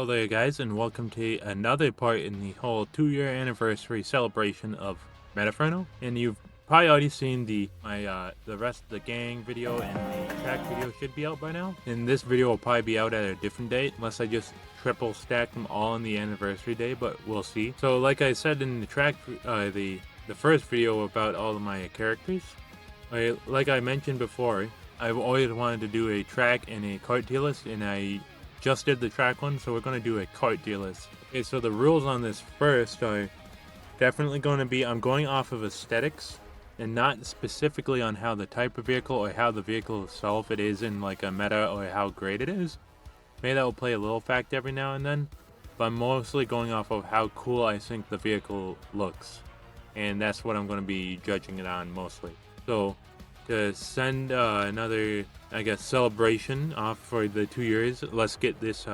Hello there guys, and welcome to another part in the whole 2-year anniversary celebration of Metaferno. And you've probably already seen the rest of the gang video, and the track video should be out by now. And this video will probably be out at a different date, unless I just triple stack them all on the anniversary day, but we'll see. So like I said in the track, the first video about all of my characters, like I mentioned before, I've always wanted to do a track and a cart tier list, and I just did the track one, so we're going to do a cart tier list. Okay, so the rules on this first are definitely going to be, I'm going off of aesthetics and not specifically on how the type of vehicle or how the vehicle itself it is in like a meta or how great it is. Maybe that will play a little fact every now and then, but I'm mostly going off of how cool I think the vehicle looks, and that's what I'm going to be judging it on mostly. So to send another, I guess, celebration off for the 2 years, let's get this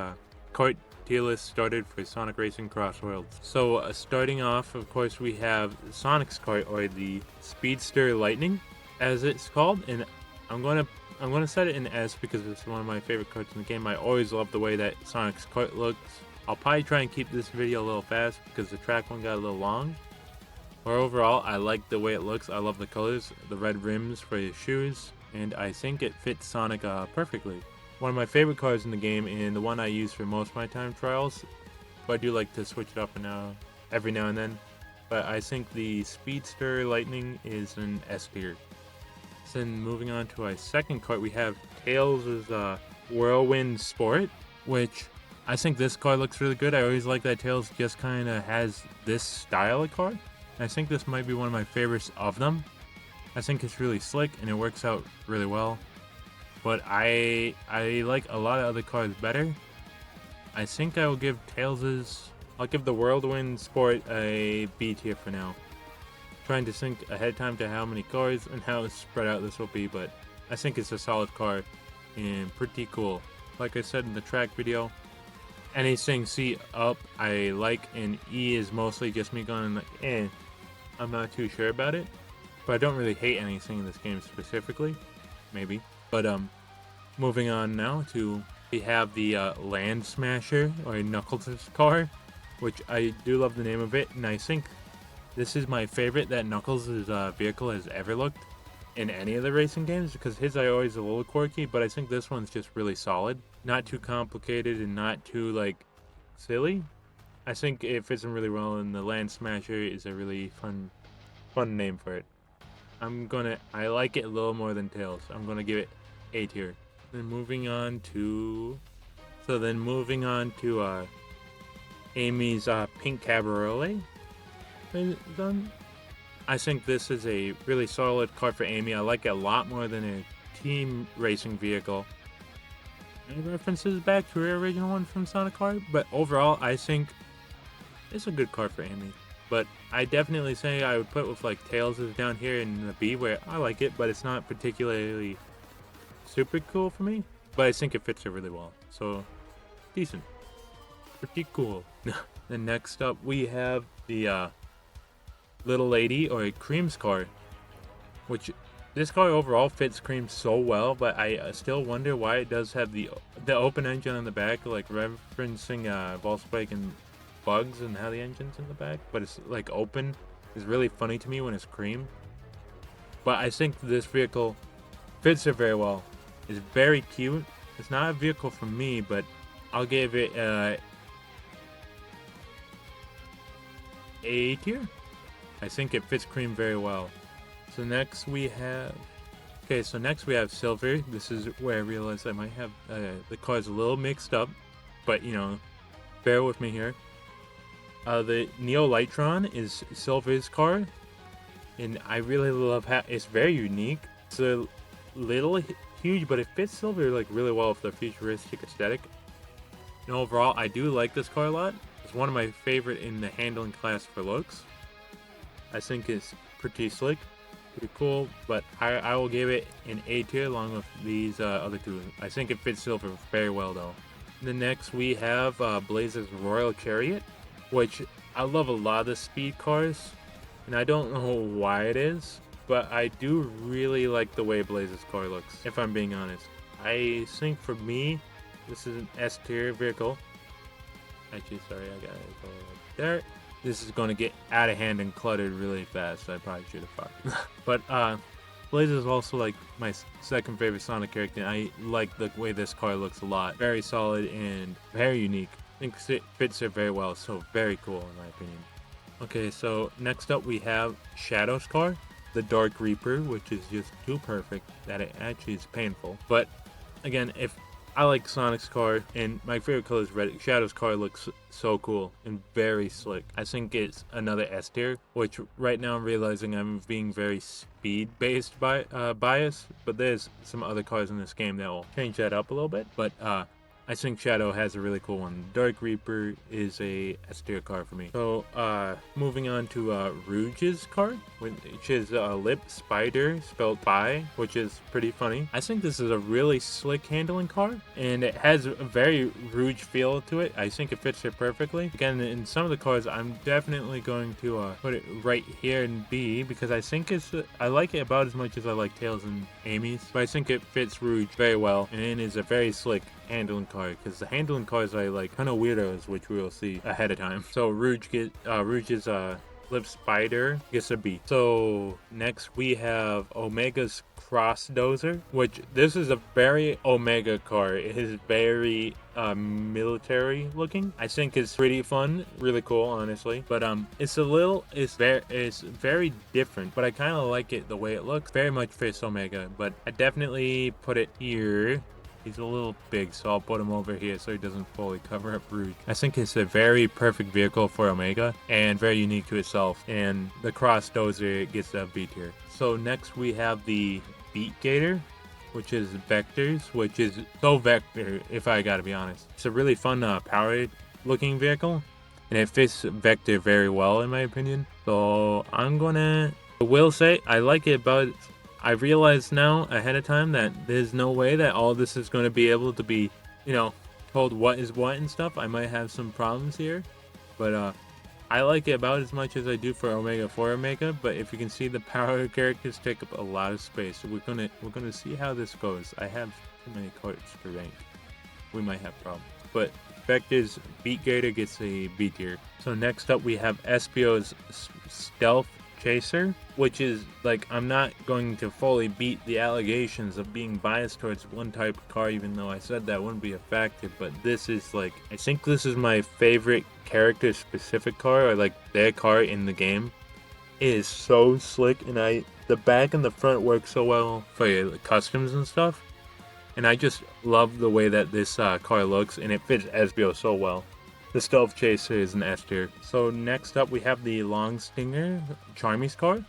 cart tier list started for Sonic Racing CrossWorlds. So starting off, of course, we have Sonic's cart, or the Speedster Lightning, as it's called, and I'm gonna set it in S because it's one of my favorite carts in the game. I always love the way that Sonic's cart looks. I'll probably try and keep this video a little fast because the track one got a little long. But overall, I like the way it looks. I love the colors, the red rims for his shoes, and I think it fits Sonic perfectly. One of my favorite cars in the game, and the one I use for most of my time trials, but I do like to switch it up every now and then. But I think the Speedster Lightning is an S tier. Then moving on to our second cart, we have Tails' Whirlwind Sport, which I think this car looks really good. I always like that Tails just kind of has this style of car. I think this might be one of my favorites of them. I think it's really slick and it works out really well. But I like a lot of other cars better. I think I will give I'll give the Whirlwind Sport a B tier for now. Trying to think ahead of time to how many cars and how spread out this will be, but I think it's a solid car and pretty cool. Like I said in the track video, anything C up I like, and E is mostly just me going like, I'm not too sure about it. But I don't really hate anything in this game specifically, maybe. But moving on now to, we have the Land Smasher, or Knuckles' car, which I do love the name of it, and I think this is my favorite that Knuckles' vehicle has ever looked in any of the racing games, because his are always a little quirky, but I think this one's just really solid. Not too complicated and not too like silly. I think it fits him really well, and the Land Smasher is a really fun name for it. I like it a little more than Tails. I'm gonna give it A tier. Then moving on to Amy's Pink Cabriolet. Done. I think this is a really solid car for Amy. I like it a lot more than a team racing vehicle. It references back to her original one from Sonic Kart, but overall I think it's a good car for Amy. But I definitely say I would put with like Tails is down here in the B, where I like it, but it's not particularly super cool for me. But I think it fits her really well. So decent. Pretty cool. Then next up we have the Little Lady, or Cream's car, which this car overall fits Cream so well, but I still wonder why it does have the open engine on the back, like referencing Volkswagen and Bugs and how the engine's in the back, but it's like open. Is really funny to me when it's Cream. But I think this vehicle fits her very well. It's very cute. It's not a vehicle for me, but I'll give it A tier. I think it fits Cream very well. So next we have Silver. This is where I realized I might have the cars a little mixed up, but you know, bear with me here. The Neo Lightron is Silver's car, and I really love how it's very unique. It's a little huge, but it fits Silver like really well with the futuristic aesthetic. And overall, I do like this car a lot. It's one of my favorite in the handling class for looks. I think it's pretty slick, pretty cool, but I will give it an A tier along with these other two. I think it fits Silver very well though. Then next we have Blaze's Royal Chariot, which I love a lot of the speed cars, and I don't know why it is, but I do really like the way Blaze's car looks, if I'm being honest. I think for me, this is an S tier vehicle. Actually, sorry, I got it go right there. This is going to get out of hand and cluttered really fast, so I probably should have fought. But Blaze is also like my second favorite Sonic character, and I like the way this car looks a lot. Very solid and very unique. I think it fits it very well, so very cool in my opinion. Okay, so next up we have Shadow's car, the Dark Reaper, which is just too perfect that it actually is painful. But again, if I like Sonic's car, and my favorite color is red. Shadow's car looks so cool and very slick. I think it's another S tier, which right now I'm realizing I'm being very speed-based bias, but there's some other cars in this game that will change that up a little bit. But I think Shadow has a really cool one. Dark Reaper is a S tier car for me. So moving on to Rouge's car, which is Lip Spider spelled by, which is pretty funny. I think this is a really slick handling car, and it has a very Rouge feel to it. I think it fits it perfectly. Again, in some of the cars, I'm definitely going to put it right here in B, because I think I like it about as much as I like Tails and Amy's, but I think it fits Rouge very well, and it is a very slick handling car, because the handling cars I like kind of weirdos, which we will see ahead of time. So Rouge's Lip Spider gets a B. So next we have Omega's Cross Dozer, which this is a very Omega car. It is very military looking. I think it's pretty fun, really cool, honestly. But it's very different. But I kind of like it the way it looks. Very much fits Omega. But I definitely put it here. He's a little big, so I'll put him over here so he doesn't fully cover up Rouge. I think it's a very perfect vehicle for Omega and very unique to itself. And the Cross Dozer gets a B tier. So next we have the Beat Gator, which is Vector's, which is so Vector, if I gotta be honest. It's a really fun powered looking vehicle, and it fits Vector very well in my opinion. So I will say I like it, but I realize now ahead of time that there's no way that all this is going to be able to be, told what is what and stuff. I might have some problems here, but I like it about as much as I do for Omega 4 Omega. But if you can see, the power characters take up a lot of space. So we're gonna see how this goes. I have too many cards for rank. We might have problems, but Vector's Beat Gator gets a B tier. So next up we have Espio's Stealth Chaser, which is like, I'm not going to fully beat the allegations of being biased towards one type of car, even though I said that wouldn't be a factor, but this is like, I think this is my favorite character specific car, or like their car in the game. It is so slick, and the back and the front work so well for your customs and stuff, and I just love the way that this car looks, and it fits Espio so well. The Stealth Chaser is an S tier. So next up we have the Long Stinger, Charmy's car,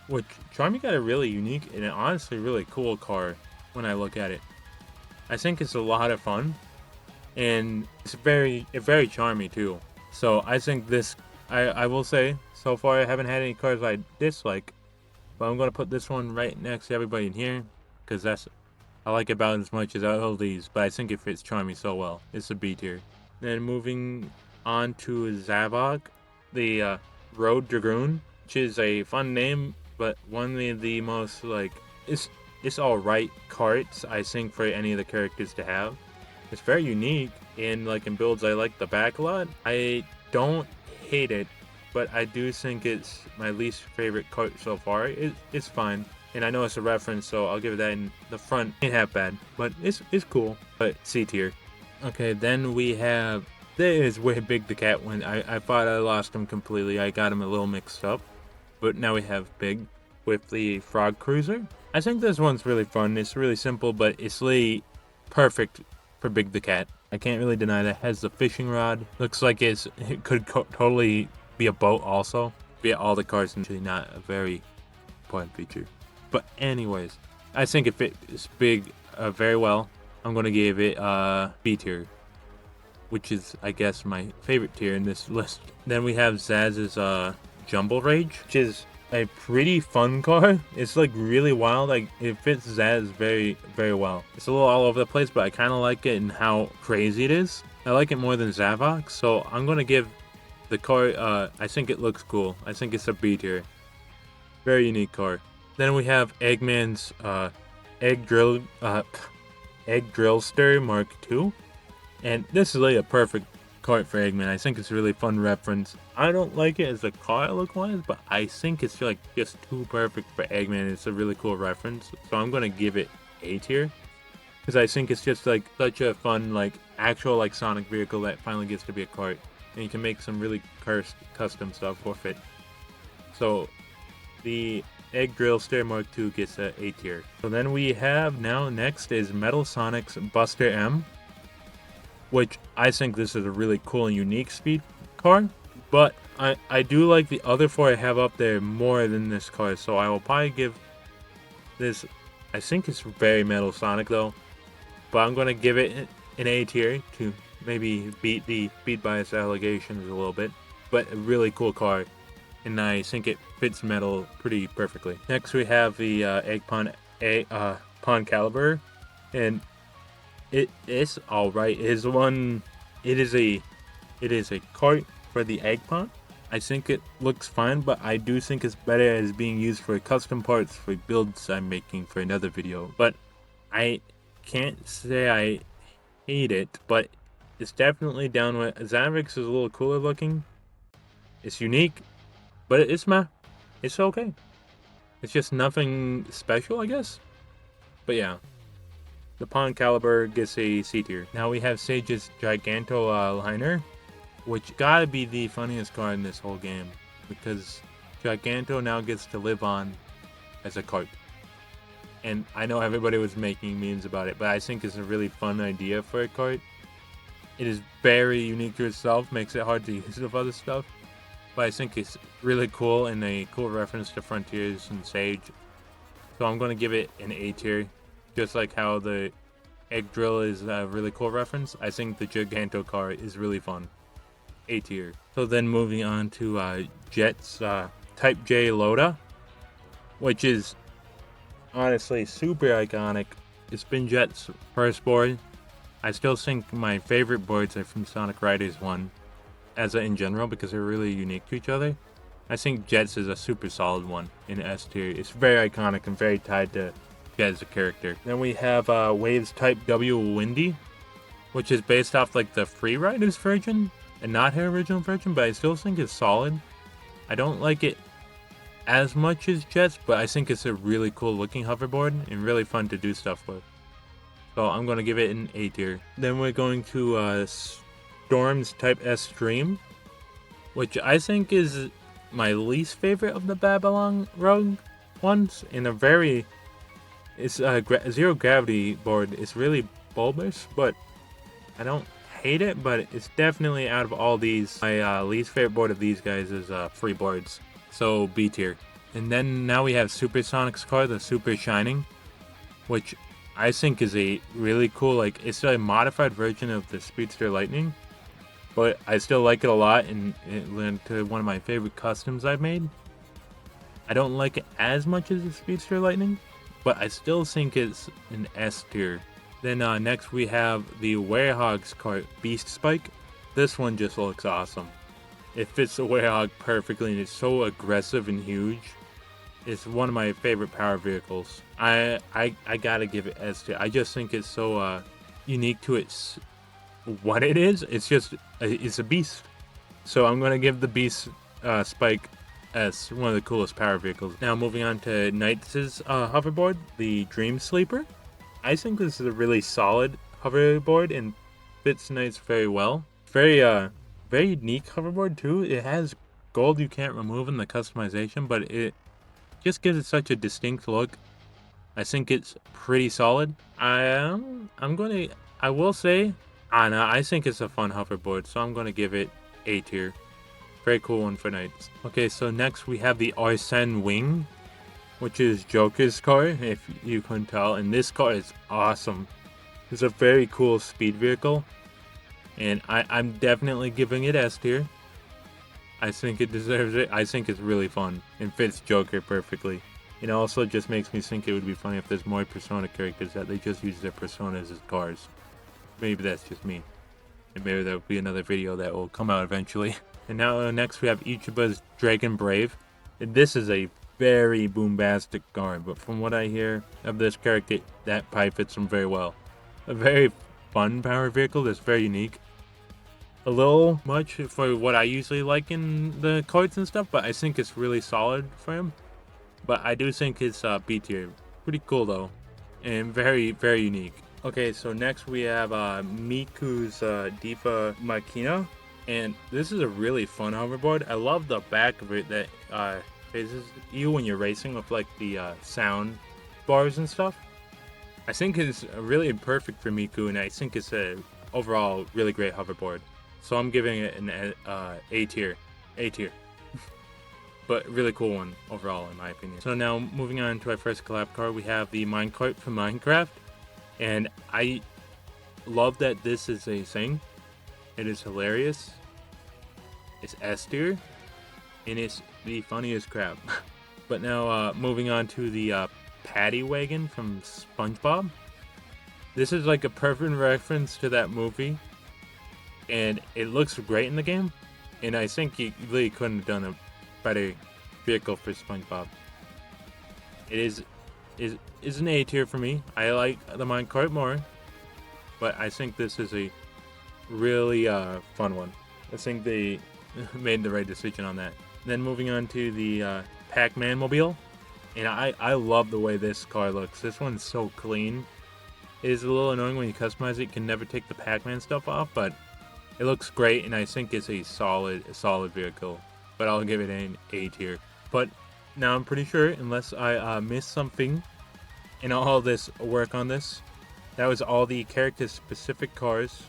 which Charmy got a really unique and honestly really cool car when I look at it. I think it's a lot of fun, and it's very charmy too. So I think this, I will say, so far I haven't had any cars I dislike, but I'm going to put this one right next to everybody in here, because I like it about as much as all these, but I think it fits Charmy so well. It's a B tier. Then moving on to Zavok, the Road Dragoon, which is a fun name, but one of the most it's alright carts I think for any of the characters to have. It's very unique, and like in builds I like the back a lot. I don't hate it, but I do think it's my least favorite cart so far. It's fine, and I know it's a reference, so I'll give it that. In the front ain't half bad, but it's cool, but C tier. Okay, then we have, there is where Big the Cat went. I thought I lost him completely. I got him a little mixed up. But now we have Big with the Frog Cruiser. I think this one's really fun. It's really simple, but it's really perfect for Big the Cat. I can't really deny that. It has the fishing rod. Looks like it could totally be a boat also. Be all the cars, actually not a very important feature. But anyways, I think it fits Big very well. I'm going to give it B tier, which is, I guess, my favorite tier in this list. Then we have Zaz's Jumble Rage, which is a pretty fun car. It's like really wild. Like, it fits Zaz very, very well. It's a little all over the place, but I kind of like it and how crazy it is. I like it more than Zavok, so I'm going to give the car, I think it looks cool. I think it's a B tier. Very unique car. Then we have Eggman's Egg Drillster Mark II, and this is like a perfect cart for Eggman. I think it's a really fun reference. I don't like it as a car look-wise, but I think it's like just too perfect for Eggman. It's a really cool reference, so I'm gonna give it A tier because I think it's just like such a fun, like actual like Sonic vehicle that finally gets to be a cart, and you can make some really custom stuff with it. So the Egg Drill Stair Mark II gets a A tier. So then we have now next is Metal Sonic's Buster M, which I think this is a really cool and unique speed car. But I do like the other four I have up there more than this car, so I will probably give this, I think it's very Metal Sonic though, but I'm going to give it an A tier to maybe beat the speed bias allegations a little bit. But a really cool car, and I think it fits metal pretty perfectly. Next we have the Egg Pond Caliber, and it is alright. It is a cart for the Egg Pond. I think it looks fine, but I do think it's better as being used for custom parts for builds I'm making for another video. But I can't say I hate it, but it's definitely down with Xavix is a little cooler looking. It's unique, but it's okay. It's just nothing special, I guess. But yeah, the Pond Caliber gets a C tier. Now we have Sage's Giganto Liner, which gotta be the funniest car in this whole game, because Giganto now gets to live on as a cart. And I know everybody was making memes about it, but I think it's a really fun idea for a cart. It is very unique to itself, makes it hard to use with other stuff. But I think it's really cool and a cool reference to Frontiers and Sage. So I'm going to give it an A tier. Just like how the Egg Drill is a really cool reference, I think the Giganto car is really fun. A tier. So then moving on to Jet's Type J Loda, which is honestly super iconic. It's been Jet's first board. I still think my favorite boards are from Sonic Riders 1. In general, because they're really unique to each other. I think Jets is a super solid one in S tier. It's very iconic and very tied to Jet as a character. Then we have Waves Type W Windy, which is based off like the Free Riders version and not her original version, but I still think it's solid. I don't like it as much as Jets, but I think it's a really cool looking hoverboard and really fun to do stuff with. So I'm going to give it an A tier. Then we're going to Storm's Type S Stream, which I think is my least favorite of the Babylon Rogue ones. It's a zero gravity board. It's really bulbous, but I don't hate it. But it's definitely out of all these, my least favorite board of these guys is free boards. So B tier. And then now we have Supersonic's car, the Super Shining, which I think is a really cool, like it's a modified version of the Speedster Lightning. But I still like it a lot, and it led to one of my favorite customs I've made. I don't like it as much as the Speedster Lightning, but I still think it's an S tier. Then next we have the Werehog's cart, Beast Spike. This one just looks awesome. It fits the Werehog perfectly, and it's so aggressive and huge. It's one of my favorite power vehicles. I gotta give it S tier. I just think it's so unique to its what it is. It's a beast. So I'm gonna give the Beast Spike as one of the coolest power vehicles. Now moving on to Knight's hoverboard, the Dream Sleeper. I think this is a really solid hoverboard and fits Knights very well. Very unique hoverboard too. It has gold you can't remove in the customization, but it just gives it such a distinct look. I think it's pretty solid. I will say, I think it's a fun hoverboard, so I'm going to give it A tier. Very cool one for Knights. Okay, so next we have the Arsene Wing, which is Joker's car, if you couldn't tell. And this car is awesome. It's a very cool speed vehicle. And I'm definitely giving it S tier. I think it deserves it. I think it's really fun and fits Joker perfectly. It also just makes me think it would be funny if there's more Persona characters that they just use their personas as cars. Maybe that's just me. And maybe there will be another video that will come out eventually. And now next we have Ichiba's Dragon Brave. And this is a very boombastic car, but from what I hear of this character, that probably fits him very well. A very fun power vehicle that's very unique. a little much for what I usually like in the cards and stuff, but I think it's really solid for him. But I do think it's B tier. Pretty cool though, and very, very unique. Okay, so next we have Miku's Diva Machina, and this is a really fun hoverboard. I love the back of it that faces you when you're racing with like the sound bars and stuff. I think it's really perfect for Miku, and I think it's a overall really great hoverboard. So I'm giving it an A tier, A tier. But really cool one overall in my opinion. So now moving on to our first collab card, we have the minecart from Minecraft, and I love that this is a thing. It is hilarious. It's S tier, and it's the funniest crap. But now moving on to the Paddy Wagon from SpongeBob. This is like a perfect reference to that movie, and it looks great in the game. And I think you really couldn't have done a better vehicle for SpongeBob. It is an A tier for me. I like the minecart more, but I think this is a really fun one. I think they made the right decision on that. Then moving on to the Pac-Man mobile, and I love the way this car looks. This one's so clean. It is a little annoying when you customize it. You can never take the Pac-Man stuff off, but it looks great, and I think it's a solid vehicle. But I'll give it an A tier. But now I'm pretty sure, unless I missed something in all this work on this, that was all the character-specific cars.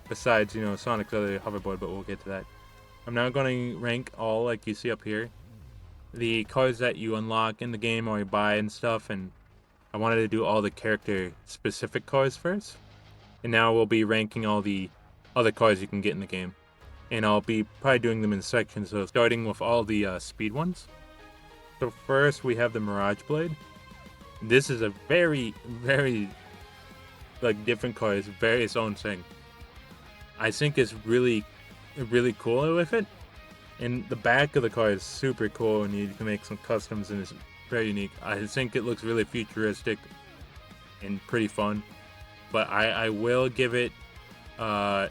Besides, you know, Sonic's other hoverboard, but we'll get to that. I'm now going to rank all, like you see up here, the cars that you unlock in the game or you buy and stuff, and I wanted to do all the character-specific cars first. And now we'll be ranking all the other cars you can get in the game. And I'll be probably doing them in sections, so starting with all the speed ones. So first we have the Mirage Blade. This is a very, very like different car. It's very its own thing. I think it's really cool with it. And the back of the car is super cool, and you can make some customs, and it's very unique. I think it looks really futuristic and pretty fun. But I will give it a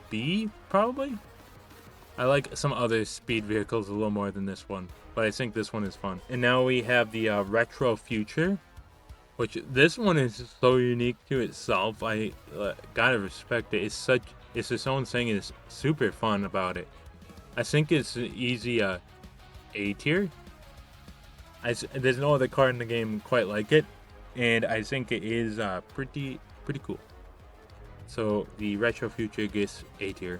B, probably. I like some other speed vehicles a little more than this one, but I think this one is fun. And now we have the Retro Future, which this one is so unique to itself. I gotta respect it. It's its own thing, and it's super fun about it. I think it's an easy A tier. There's no other car in the game quite like it, and I think it is pretty cool. So the Retro Future gets A tier.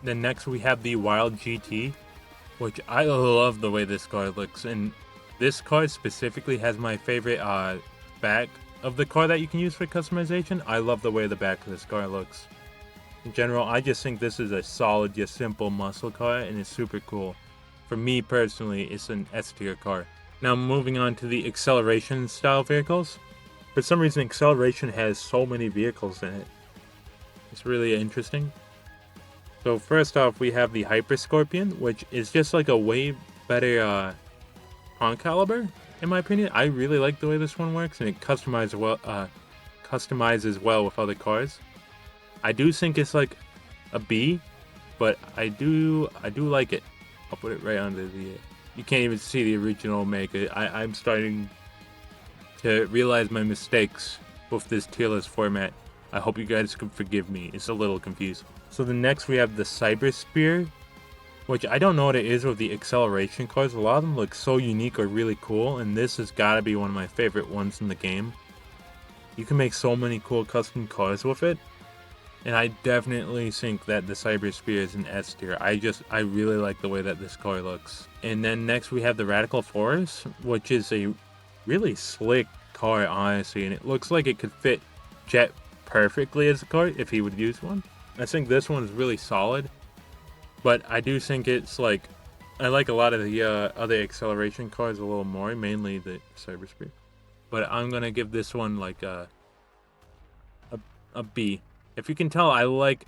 Then next we have the Wild GT, which I love the way this car looks, and this car specifically has my favorite back of the car that you can use for customization. I love the way the back of this car looks. In general, I just think this is a solid, just simple muscle car, and it's super cool. For me personally, it's an S tier car. Now moving on to the acceleration style vehicles. For some reason, acceleration has so many vehicles in it. It's really interesting. So first off, we have the Hyper Scorpion, which is just like a way better pawn caliber, in my opinion. I really like the way this one works, and it customizes well with other cars. I do think it's like a B, but I do like it. I'll put it right under the. You can't even see the original Omega. I'm starting to realize my mistakes with this tier list format. I hope you guys can forgive me. It's a little confusing. So the next we have the Cyber Spear, which I don't know what it is with the acceleration cars. A lot of them look so unique or really cool, and this has got to be one of my favorite ones in the game. You can make so many cool custom cars with it, and I definitely think that the Cyber Spear is an S tier. I really like the way that this car looks. And then next we have the Radical Force, which is a really slick car, honestly, and it looks like it could fit Jet perfectly as a car if he would use one. I think this one is really solid, but I do think it's like, I like a lot of the other acceleration cars a little more, mainly the Cyber Spear. But I'm gonna give this one like a B. If you can tell, I like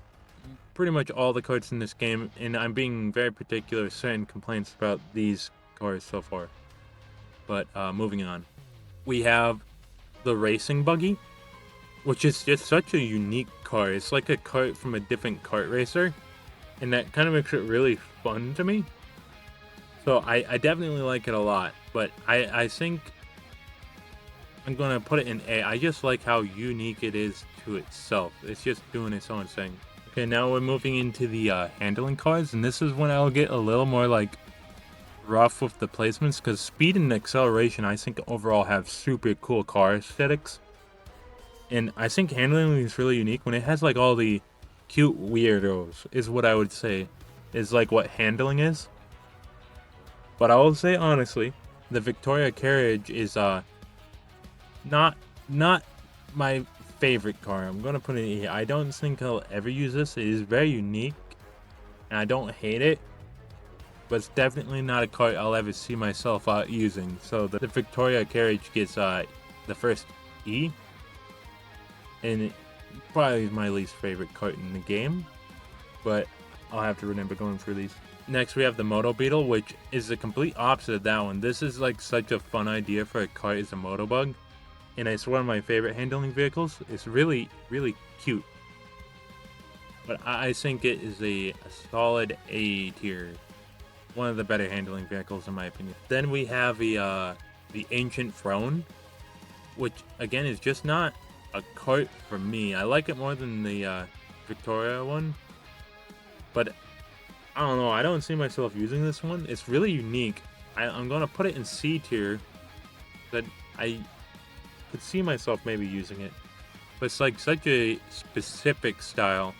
pretty much all the cars in this game, and I'm being very particular with certain complaints about these cars so far. But moving on, we have the Racing Buggy. which is just such a unique car. It's like a kart from a different kart racer, and that kind of makes it really fun to me. So I definitely like it a lot, but I think I'm gonna put it in A. I just like how unique it is to itself. It's just doing its own thing. Okay, now we're moving into the handling cars, and this is when I'll get a little more like rough with the placements, because speed and acceleration I think overall have super cool car aesthetics. And I think handling is really unique when it has like all the cute weirdos is what I would say is like what handling is. But I will say honestly, the Victoria carriage is not not my favorite car. I'm gonna put it here. I don't think I'll ever use this. It is very unique, and I don't hate it, but it's definitely not a car I'll ever see myself using. So the Victoria carriage gets the first E, and it probably is my least favorite kart in the game, but I'll have to remember going through these. Next, we have the Moto Beetle, which is the complete opposite of that one. This is like such a fun idea for a kart as a Motobug, and it's one of my favorite handling vehicles. It's really, really cute. But I think it is a solid A tier. One of the better handling vehicles in my opinion. Then we have the Ancient Throne, which again is just not a kart for me. I like it more than the Victoria one, but I don't know. I don't see myself using this one. It's really unique. I'm gonna put it in C tier, but I could see myself maybe using it. But it's like such a specific style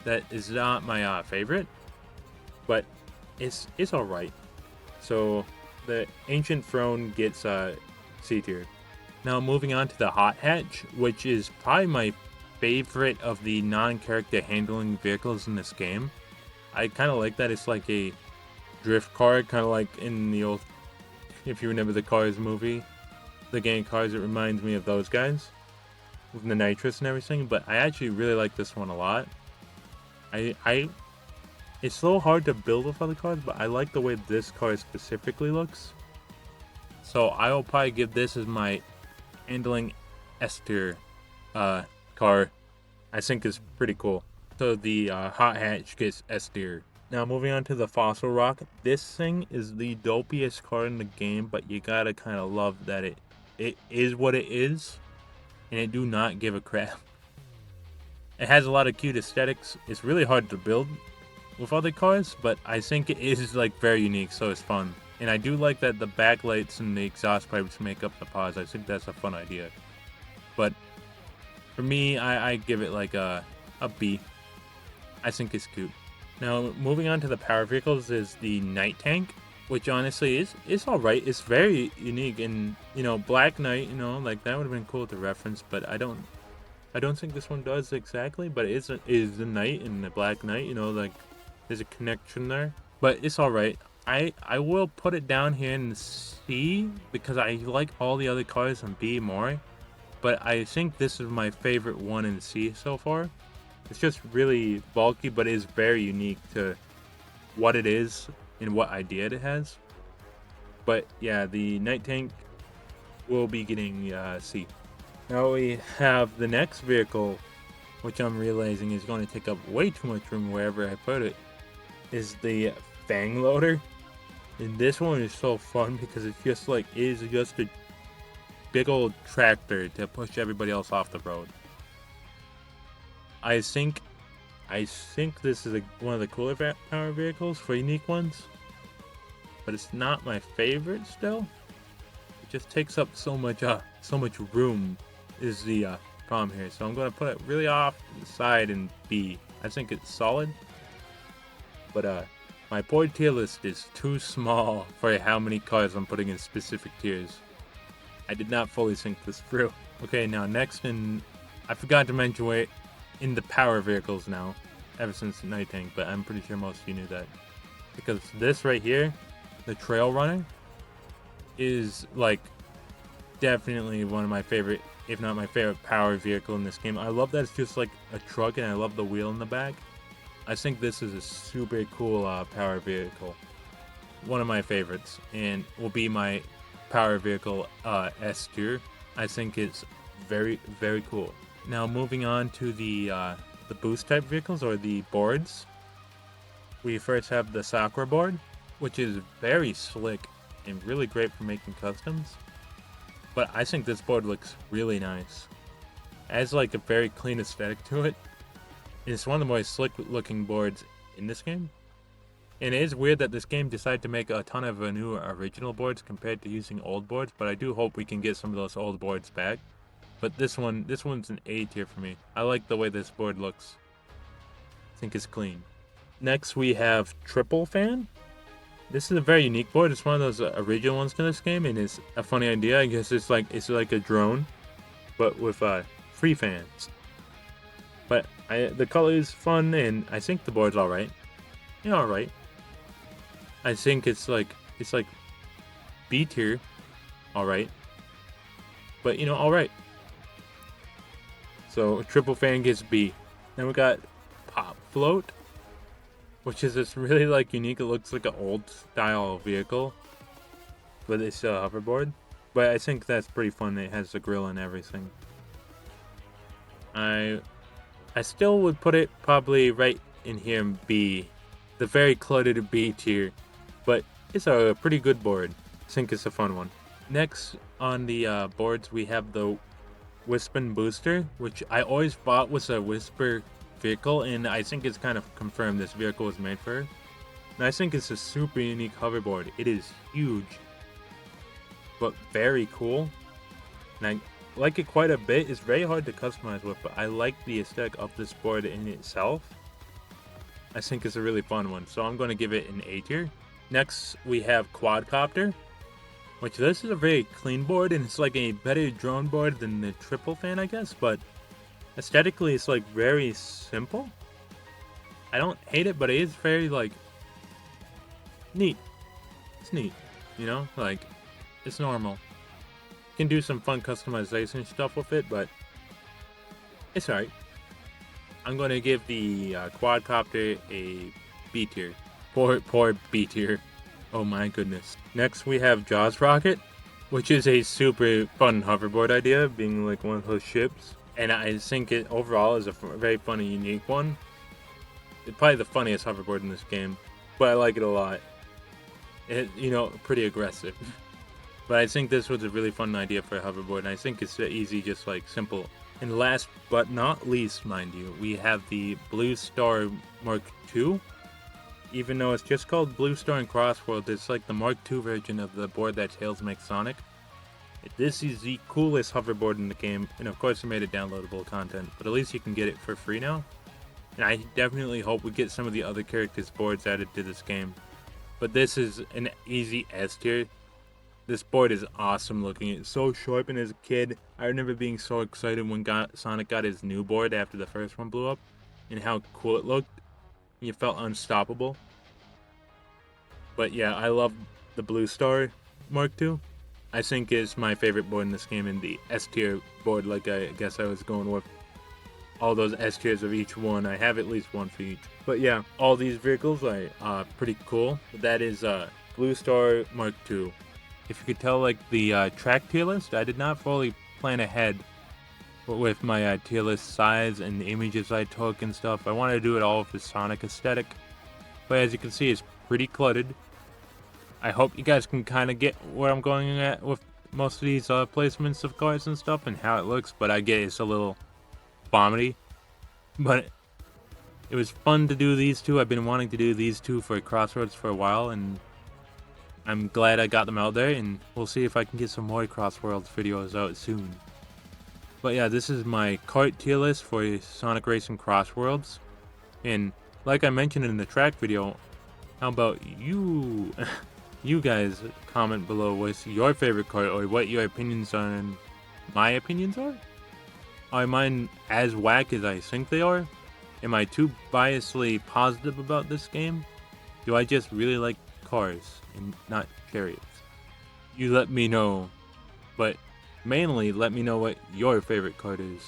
that is not my favorite, but it's all right. So the Ancient Throne gets C tier. Now moving on to the Hot Hatch, which is probably my favorite of the non-character handling vehicles in this game. I kind of like that it's like a drift car, kind of like in the old, if you remember the Cars movie, the game Cars, it reminds me of those guys with the nitrous and everything. But I actually really like this one a lot. It's so hard to build with other cars, but I like the way this car specifically looks. So I will probably give this as my handling S tier car. I think is pretty cool. So the Hot Hatch gets S tier. Now moving on to the Fossil Rock. This thing is the dopiest car in the game, but you gotta kind of love that it is what it is, and it do not give a crap. It has a lot of cute aesthetics. It's really hard to build with other cars, but I think it is like very unique, so it's fun. And I do like that the backlights and the exhaust pipes make up the pods. I think that's a fun idea. But for me, I give it like a B. I think it's cute. Now, moving on to the power vehicles is the Night Tank, which honestly is all right. It's very unique, and you know, Black Knight, you know, like that would have been cool to reference, but I don't think this one does exactly. But it is the Knight and the Black Knight, you know, like there's a connection there. But it's all right. I will put it down here in C because I like all the other cars in B more, but I think this is my favorite one in C so far. It's just really bulky, but it is very unique to what it is and what idea it has. But yeah, the Night Tank will be getting C. Now we have the next vehicle, which I'm realizing is going to take up way too much room wherever I put it, is the Fang Loader. And this one is so fun because it's just like, it is just a big old tractor to push everybody else off the road. I think this is one of the cooler power vehicles for unique ones, but it's not my favorite still. It just takes up so much room is the problem here. So I'm gonna put it really off to the side in B. I think it's solid, but my poor tier list is too small for how many cars I'm putting in specific tiers. I did not fully think this through. Okay, now next I forgot to mention where in the power vehicles now, ever since Night Tank, but I'm pretty sure most of you knew that. Because this right here, the Trail Runner, is like definitely one of my favorite, if not my favorite power vehicle in this game. I love that it's just like a truck and I love the wheel in the back. I think this is a super cool power vehicle. One of my favorites, and will be my power vehicle S tier. I think it's very, very cool. Now moving on to the boost type vehicles or the boards. We first have the Sakura board, which is very slick and really great for making customs. But I think this board looks really nice. It has like a very clean aesthetic to it. It's one of the more slick looking boards in this game. And it is weird that this game decided to make a ton of new original boards compared to using old boards, but I do hope we can get some of those old boards back. But this one's an A tier for me. I like the way this board looks. I think it's clean. Next we have Triple Fan. This is a very unique board. It's one of those original ones to this game, and it's a funny idea. I guess it's like a drone, but with free fans. But the color is fun, and I think the board's all right. Yeah, all right. I think it's like B tier, all right. But you know, all right. So Triple Fan gets B. Then we got Pop Float, which is this really like unique. It looks like an old style vehicle, but it's still a hoverboard. But I think that's pretty fun. It has the grill and everything. I still would put it probably right in here in B, the very cluttered B tier, but it's a pretty good board. I think it's a fun one. Next on the boards we have the Wispin Booster, which I always thought was a Whisper vehicle, and I think it's kind of confirmed this vehicle was made for it. And I think it's a super unique hoverboard. It is huge, but very cool, and I like it quite a bit. It's very hard to customize with, but I like the aesthetic of this board in itself. I think it's a really fun one, so I'm going to give it an A tier. Next we have Quadcopter, which this is a very clean board, and it's like a better drone board than the Triple Fan, I guess, but aesthetically it's like very simple. I don't hate it, but it is very like neat. It's neat, you know, like it's normal. You can do some fun customization stuff with it, but it's alright. I'm going to give the Quadcopter a B tier. Poor B tier. Oh my goodness. Next we have Jaws Rocket, which is a super fun hoverboard idea, being like one of those ships. And I think it overall is a very funny, unique one. It's probably the funniest hoverboard in this game, but I like it a lot. It, you know, pretty aggressive. But I think this was a really fun idea for a hoverboard, and I think it's easy, just like simple. And last but not least, mind you, we have the Blue Star Mark II. Even though it's just called Blue Star and CrossWorlds, it's like the Mark II version of the board that Tails makes Sonic. This is the coolest hoverboard in the game, and of course it made it downloadable content, but at least you can get it for free now. And I definitely hope we get some of the other characters' boards added to this game. But this is an easy S tier. This board is awesome looking. It's so sharp, and as a kid, I remember being so excited when Sonic got his new board after the first one blew up, and how cool it looked. You felt unstoppable. But yeah, I love the Blue Star Mark II. I think it's my favorite board in this game, and the S tier board, like I guess I was going with all those S tiers of each one. I have at least one for each. But yeah, all these vehicles are pretty cool. That is Blue Star Mark II. If you could tell, like the track tier list, I did not fully plan ahead with my tier list size and the images I took and stuff. I wanted to do it all with the Sonic aesthetic, but as you can see, it's pretty cluttered. I hope you guys can kind of get where I'm going at with most of these placements of cars and stuff and how it looks, but I get it's a little vomity. But it was fun to do these two. I've been wanting to do these two for CrossWorlds for a while, and I'm glad I got them out there, and we'll see if I can get some more CrossWorlds videos out soon. But yeah, this is my kart tier list for Sonic Racing CrossWorlds. And like I mentioned in the track video, how about you? You guys comment below what's your favorite kart or what your opinions on my opinions are? Are mine as whack as I think they are? Am I too biasly positive about this game? Do I just really like cars and not chariots? You let me know, but mainly let me know what your favorite kart is.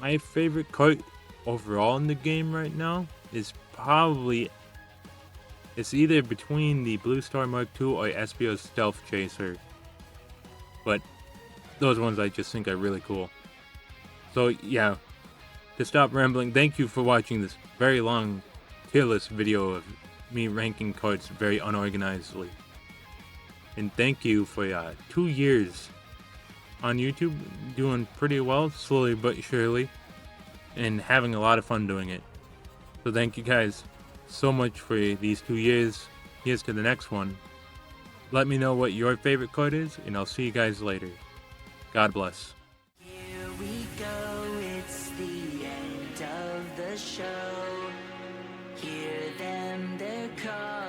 My favorite kart overall in the game right now is probably, it's either between the Blue Star Mark II or Espio's Stealth Chaser, but those ones I just think are really cool. So yeah, to stop rambling, thank you for watching this very long tier list video of me ranking cards very unorganizedly. And thank you for 2 years on YouTube, doing pretty well, slowly but surely, and having a lot of fun doing it. So thank you guys so much for these 2 years. Here's to the next one. Let me know what your favorite card is, and I'll see you guys later. God bless. Here we go, it's the end of the show. Hear them, they're calling.